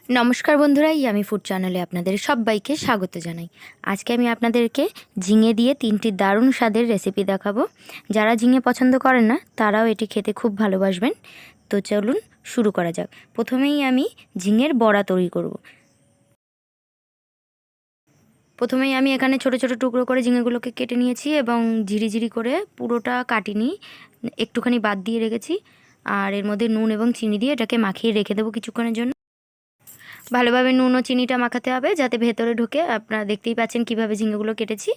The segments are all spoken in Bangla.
নমস্কার বন্ধুরা, আমি ফুড চ্যানেলে আপনাদের সবাইকে স্বাগত জানাই। আজকে আমি আপনাদেরকে ঝিঙে দিয়ে 3টি দারুণ স্বাদের রেসিপি দেখাবো। যারা ঝিঙে পছন্দ করেন না তারাও এটি খেতে খুব ভালোবাসবেন। তো চলুন শুরু করা যাক। প্রথমেই আমি ঝিঙের বড়া তৈরি করব। প্রথমেই আমি এখানে ছোট ছোট টুকরো করে ঝিঙেগুলোকে কেটে নিয়েছি এবং ঝিরিঝিরি করে পুরোটা কাটিনি, একটুখানি বাদ দিয়ে রেখেছি। আর এর মধ্যে নুন এবং চিনি দিয়ে এটাকে মাখিয়ে রেখে দেবো কিছুক্ষণের জন্য। ভালোভাবে নুন ও চিনিটা মাখাতে হবে যাতে ভেতরে ঢোকে। আপনারা দেখতেই পাচ্ছেন কিভাবে ঝিঙেগুলো কেটেছি।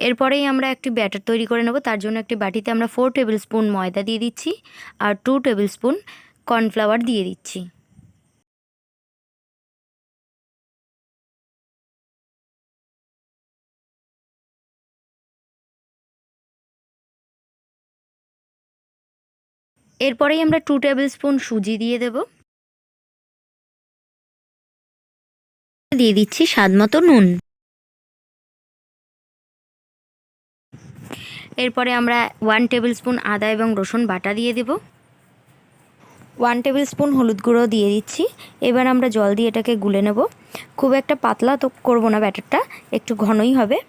এরপরেই আমরা একটি ব্যাটার তৈরি করে নেব। তার জন্য একটি বাটিতে আমরা 4 টেবিল স্পুন ময়দা দিয়ে দিচ্ছি আর 2 টেবিল স্পুন কর্নফ্লাওয়ার দিয়ে দিচ্ছি। এরপরেই আমরা 2 টেবিল স্পুন সুজি দিয়ে দেব। দিয়ে দিচ্ছি স্বাদ মতো নুন। এরপরে আমরা 1 টেবিল স্পুন আদা এবং রসুন বাটা দিয়ে দেব। 1 টেবিল স্পুন হলুদ গুঁড়ো দিয়ে দিচ্ছি। এবার আমরা জল দিয়ে এটাকে গুলে নেব। খুব একটা পাতলা তো করব না, ব্যাটারটা একটু ঘনই হবে।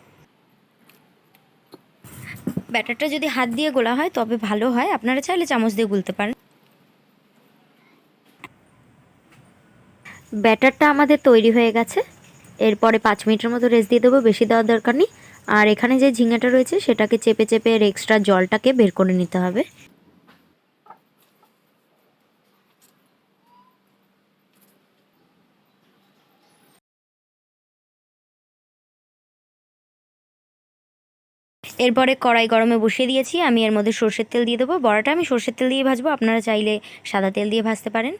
ব্যাটারটা যদি হাত দিয়ে গোলা হয় তবে ভালো হয়, আপনারা চাইলে চামচ দিয়ে গুলতে পারেন। ব্যাটারটা আমাদের তৈরি হয়ে গেছে। এরপরে 5 মিনিটের মতো রেস্ট দিয়ে দেবো, বেশি দেওয়ার দরকার নেই। আর এখানে যে ঝিঙেটা রয়েছে সেটাকে চেপে চেপে এর এক্সট্রা জলটাকে বের করে নিতে হবে। এরপরে কড়াই গরমে বসিয়ে দিয়েছি, আমি এর মধ্যে সর্ষের তেল দিয়ে দেবো। বড়াটা আমি সর্ষের তেল দিয়ে ভাজবো, আপনারা চাইলে সাদা তেল দিয়ে ভাজতে পারেন।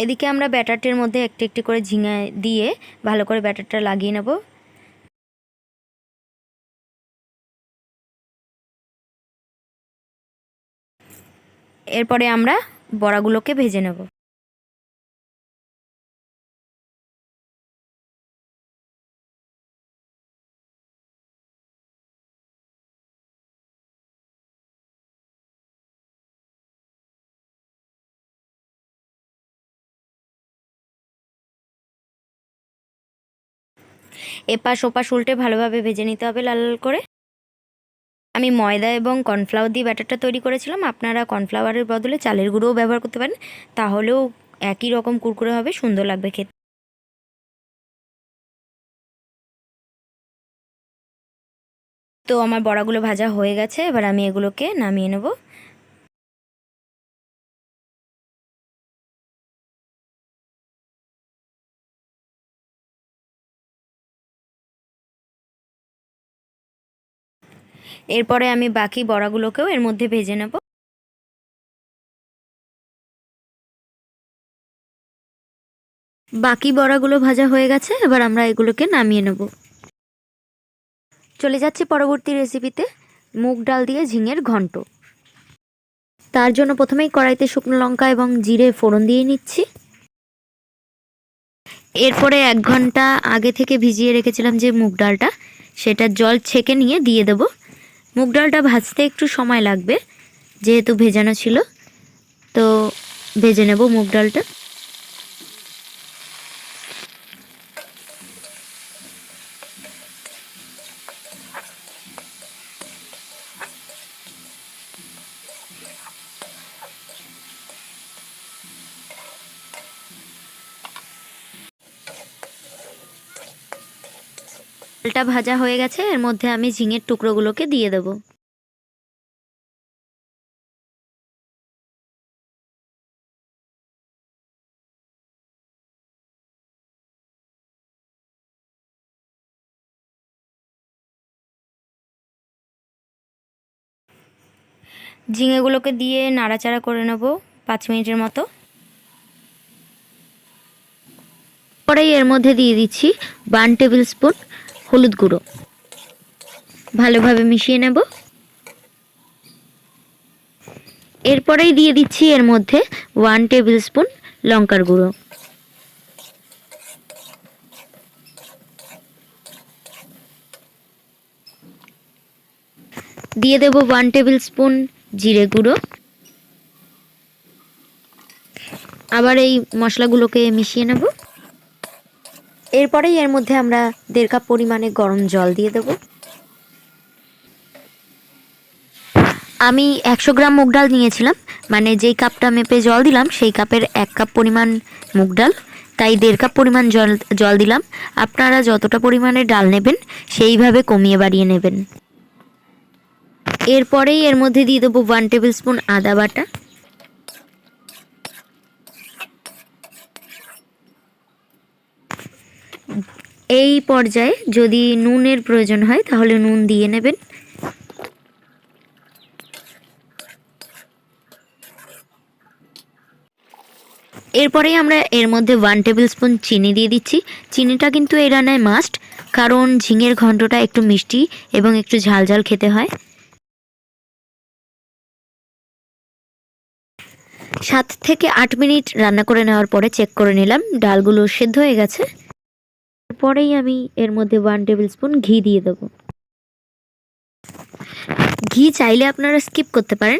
এদিকে আমরা ব্যাটারটির মধ্যে একটু একটু করে ঝিঙে দিয়ে ভালো করে ব্যাটারটা লাগিয়ে নেব। এরপরে আমরা বড়াগুলোকে ভেজে নেব। এপাশ ওপাশ উল্টে ভালোভাবে ভেজে নিতে হবে লাল লাল করে। আমি ময়দা এবং কর্নফ্লাওয়ার দিয়ে ব্যাটারটা তৈরি করেছিলাম। আপনারা কর্নফ্লাওয়ারের বদলে চালের গুঁড়োও ব্যবহার করতে পারেন, তাহলেও একই রকম কুরকুরে হবে, সুন্দর লাগবে খেতে। তো আমার বড়াগুলো ভাজা হয়ে গেছে, এবার আমি এগুলোকে নামিয়ে নেব। এরপরে আমি বাকি বড়াগুলোকেও এর মধ্যে ভেজে নেব। বাকি বড়াগুলো ভাজা হয়ে গেছে, এবার আমরা এগুলোকে নামিয়ে নেব। চলে যাচ্ছি পরবর্তী রেসিপিতে, মুগ ডাল দিয়ে ঝিঙের ঘন্ট। তার জন্য প্রথমেই কড়াইতে শুকনো লঙ্কা এবং জিরে ফোড়ন দিয়ে নিচ্ছি। এরপরে 1 ঘন্টা আগে থেকে ভিজিয়ে রেখেছিলাম যে মুগ ডালটা, সেটা জল ছেঁকে নিয়ে দিয়ে দেব। মুগ ডালটা ভাজতে একটু সময় লাগবে যেহেতু ভেজানো ছিল, তো ভেজে নেব মুগ ডালটা। ডালটা ভাজা হয়ে গেছে, এর মধ্যে আমি ঝিঙের টুকরোগুলোকে দিয়ে দেব। ঝিঙেগুলোকে দিয়ে নাড়াচাড়া করে নেব 5 মিনিটের মতো। পরেই এর মধ্যে দিয়ে দিচ্ছি 1 টেবিল স্পুন হলুদ গুঁড়ো, ভালোভাবে মিশিয়ে নেব। এরপরেই দিয়ে দিচ্ছি এর মধ্যে 1 টেবিল স্পুন লঙ্কার গুঁড়ো। দিয়ে দেব 1 টেবিল স্পুন জিরে গুঁড়ো। আবার এই মশলাগুলোকে মিশিয়ে নেব। এরপরেই এর মধ্যে আমরা 1.5 কাপ পরিমাণে গরম জল দিয়ে দেব। আমি 100 গ্রাম মুগ ডাল নিয়েছিলাম, মানে যেই কাপটা মেপে জল দিলাম সেই কাপের 1 কাপ পরিমাণ মুগ ডাল, তাই 1.5 কাপ পরিমাণ জল দিলাম। আপনারা যতটা পরিমাণে ডাল নেবেন সেইভাবে কমিয়ে বাড়িয়ে নেবেন। এরপরেই এর মধ্যে দিয়ে দেবো 1 টেবিল স্পুন আদা বাটা। এই পর্যায়ে যদি নুনের প্রয়োজন হয় তাহলে নুন দিয়ে নেবেন। এরপরেই আমরা এর মধ্যে 1 টেবিল স্পুন চিনি দিয়ে দিচ্ছি। চিনিটা কিন্তু এই রান্নায় মাস্ট, কারণ ঝিঙের ঘন্টটা একটু মিষ্টি এবং একটু ঝাল ঝাল খেতে হয়। 7 থেকে 8 মিনিট রান্না করে নেওয়ার পরে চেক করে নিলাম ডালগুলো সেদ্ধ হয়ে গেছে। এরপরেই আমি এর মধ্যে 1 টেবিল স্পুন ঘি দিয়ে দেবো। ঘি চাইলে আপনারা স্কিপ করতে পারেন,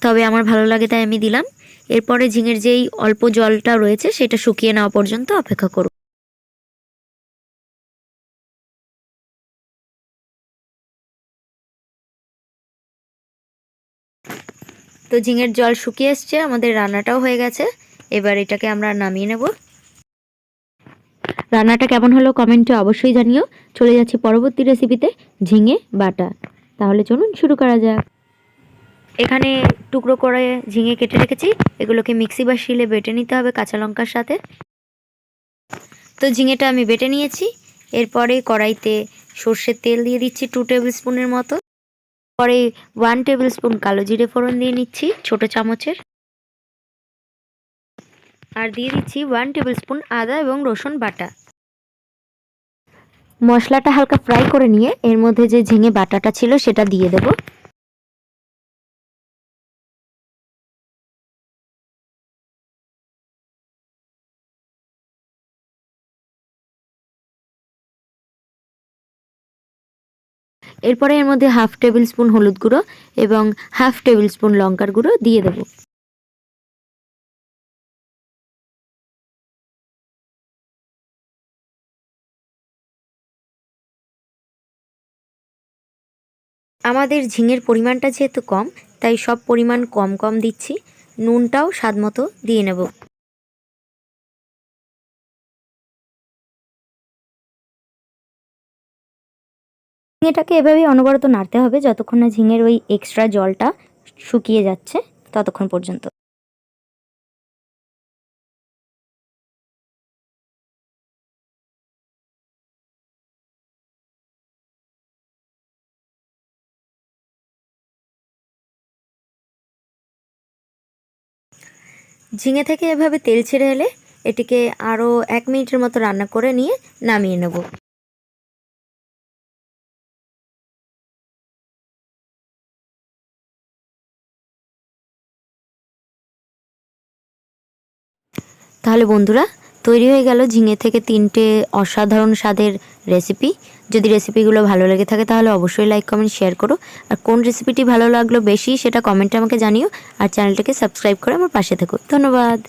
তবে আমার ভালো লাগে তাই আমি দিলাম। এরপরে ঝিঙের যেই অল্প জলটা রয়েছে সেটা শুকিয়ে নেওয়া পর্যন্ত অপেক্ষা করব। তো ঝিঙের জল শুকিয়ে এসছে, আমাদের রান্নাটাও হয়ে গেছে। এবার এটাকে আমরা নামিয়ে নেব। রান্নাটা কেমন হলো কমেন্টে অবশ্যই জানিও। চলে যাচ্ছি পরবর্তী রেসিপিতে, ঝিঙে বাটা। তাহলে চলুন শুরু করা যাক। এখানে টুকরো করে ঝিঙে কেটে রেখেছি, এগুলোকে মিক্সি বা শিলে বেটে নিতে হবে কাঁচা লঙ্কার সাথে। তো ঝিঙেটা আমি বেটে নিয়েছি। এরপরে কড়াইতে সর্ষের তেল দিয়ে দিচ্ছি 2 টেবিল স্পুনের মতো। পরে 1 টেবিল স্পুন কালো জিরে ফোড়ন দিয়ে নিচ্ছি ছোট চামচের। আর দিয়ে দিচ্ছি 1 টেবিল স্পুন আদা এবং রসুন বাটা। মশলাটা হালকা ফ্রাই করে নিয়ে এর মধ্যে যে ঝিঙে বাটাটা ছিল সেটা দিয়ে দেব। এরপরে এর মধ্যে 1/2 টেবিল স্পুন হলুদ গুঁড়ো এবং 1/2 টেবিল স্পুন লঙ্কার গুঁড়ো দিয়ে দেব। আমাদের ঝিঙের পরিমাণটা যেহেতু কম, তাই সব পরিমাণ কম কম দিচ্ছি। নুনটাও স্বাদ মতো দিয়ে নেব। ঝিঙেটাকে এভাবেই অনবরত নাড়তে হবে যতক্ষণ না ঝিঙের ওই এক্সট্রা জলটা শুকিয়ে যাচ্ছে, ততক্ষণ পর্যন্ত। ঝিঙে থেকে এভাবে তেল ছেড়ে এলে এটিকে আরও 1 মিনিটের মতো রান্না করে নিয়ে নামিয়ে নেব। তাহলে বন্ধুরা, তৈরি হয়ে গেল ঝিঙে থেকে 3টে অসাধারণ স্বাদের রেসিপি। যদি রেসিপিগুলো ভালো লেগে থাকে তাহলে অবশ্যই লাইক কমেন্ট শেয়ার করো। আর কোন রেসিপিটি ভালো লাগলো বেশি সেটা কমেন্টে আমাকে জানিও। আর চ্যানেলটাকে সাবস্ক্রাইব করে আমার পাশে থেকো। ধন্যবাদ।